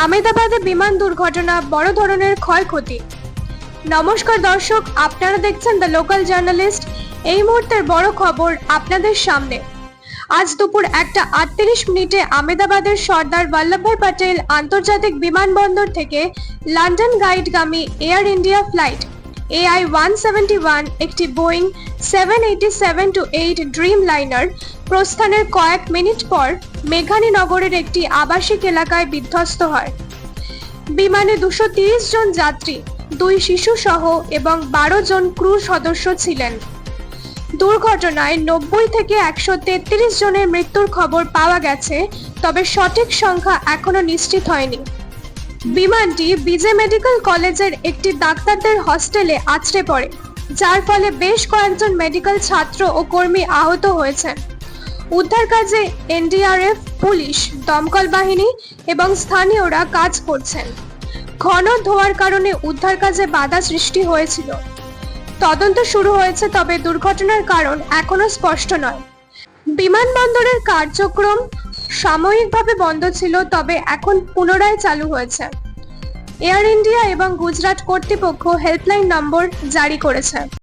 আমেদাবাদে বিমান দুর্ঘটনা, বড় ধরনের ক্ষয়ক্ষতি। নমস্কার দর্শক, আপনারা দেখছেন দ্য লোকাল জার্নালিস্ট। এই মুহূর্তের বড় খবর আপনাদের সামনে। আজ দুপুর 1:38 আমেদাবাদের সর্দার বল্লভভাই প্যাটেল আন্তর্জাতিক বিমানবন্দর থেকে লন্ডন গাইডগামী এয়ার ইন্ডিয়া ফ্লাইট AI-171 একটি বোয়িং 787-8 ড্রিম লাইনার প্রস্থানের কয়েক মিনিট পর মেঘানী নগরের একটি আবাসিক এলাকায় বিধ্বস্ত হয়। বিমানে 230 জন যাত্রী, 2 শিশু সহ এবং 12 জন ক্রু সদস্য ছিলেন। দুর্ঘটনায় 90 থেকে 133 জনের মৃত্যুর খবর পাওয়া গেছে, তবে সঠিক সংখ্যা এখনো নিশ্চিত হয়নি। বিমানটি বিজে মেডিকেল কলেজের একটি ডাক্তারদের হস্টেলে আছড়ে পড়ে, যার ফলে বেশ কয়েকজন মেডিকেল ছাত্র ও কর্মী আহত হয়েছেন। উদ্ধার কাজে এনডিআরএফ, পুলিশ, দমকল বাহিনী এবং স্থানীয়রা কাজ করছেন। ঘন ধোঁয়ার কারণে উদ্ধার কাজে বাধা সৃষ্টি হয়েছিল। তদন্ত শুরু হয়েছে, তবে দুর্ঘটনার কারণ এখনো স্পষ্ট নয়। বিমানবন্দরের কার্যক্রম সাময়িকভাবে বন্ধ ছিল, তবে এখন পুনরায় চালু হয়েছে। এয়ার ইন্ডিয়া এবং গুজরাট কর্তৃপক্ষ হেল্পলাইন নম্বর জারি করেছে।